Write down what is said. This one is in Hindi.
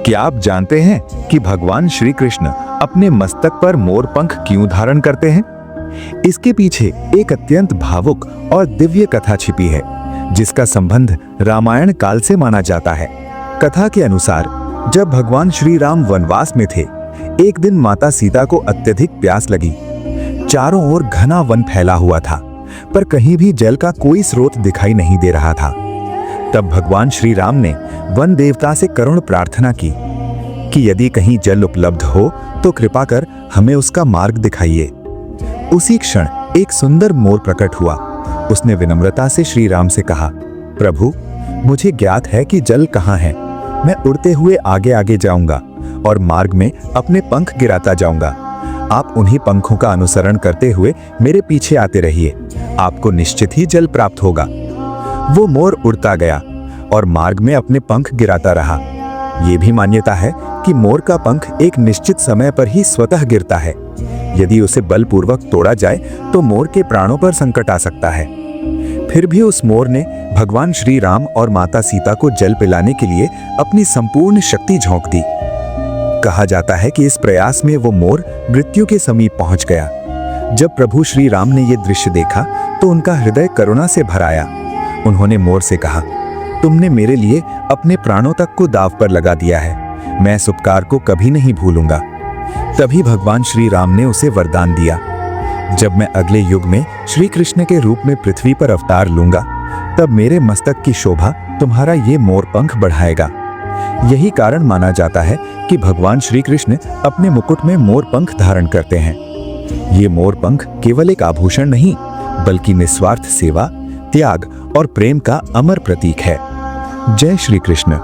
क्या आप जानते हैं कि भगवान श्री कृष्ण अपने मस्तक पर मोर पंख क्यों धारण करते हैं? इसके पीछे एक अत्यंत भावुक और दिव्य कथा छिपी है, जिसका संबंध रामायण काल से माना जाता है। कथा के अनुसार जब भगवान श्री राम वनवास में थे, एक दिन माता सीता को अत्यधिक प्यास लगी। चारों ओर घना वन फैला हुआ था, पर कहीं भी जल का कोई स्रोत दिखाई नहीं दे रहा था। तब भगवान श्री राम ने वन देवता से करुण प्रार्थना की कि यदि कहीं जल उपलब्ध हो तो कृपा कर हमें उसका मार्ग दिखाइए। उसी क्षण एक सुंदर मोर प्रकट हुआ। उसने विनम्रता से श्री राम से कहा, प्रभु, मुझे ज्ञात है कि जल कहाँ है। मैं उड़ते हुए आगे आगे जाऊंगा और मार्ग में अपने पंख गिराता जाऊंगा। आप उन्हीं पंखों का अनुसरण करते हुए मेरे पीछे आते रहिए। आपको निश्चित ही जल प्राप्त होगा। वो मोर उड़ता गया और मार्ग में अपने पंख गिराता रहा। ये भी मान्यता है कि मोर का पंख एक निश्चित समय पर ही स्वतः गिरता है। यदि उसे बलपूर्वक तोड़ा जाए तो मोर के प्राणों पर संकट आ सकता है। फिर भी उस मोर ने भगवान श्री राम और माता सीता को जल पिलाने के लिए अपनी संपूर्ण शक्ति झोंक दी। कहा जाता है कि इस प्रयास में वो मोर मृत्यु के समीप पहुंच गया। जब प्रभु श्री राम ने ये दृश्य देखा तो उनका हृदय करुणा से भर आया। उन्होंने मोर से कहा, तुमने मेरे लिए अपने प्राणों तक को दांव पर लगा दिया है। मैं इस उपकार को कभी नहीं भूलूंगा। तभी भगवान श्री राम ने उसे वरदान दिया, जब मैं अगले युग में श्री कृष्ण के रूप में पृथ्वी पर अवतार लूंगा, तब मेरे मस्तक की शोभा तुम्हारा ये मोर पंख बढ़ाएगा। यही कारण माना जाता है कि भगवान श्री कृष्ण अपने मुकुट में मोर पंख धारण करते हैं। ये मोर पंख केवल एक आभूषण नहीं, बल्कि निस्वार्थ सेवा, त्याग और प्रेम का अमर प्रतीक है। जय श्री कृष्ण।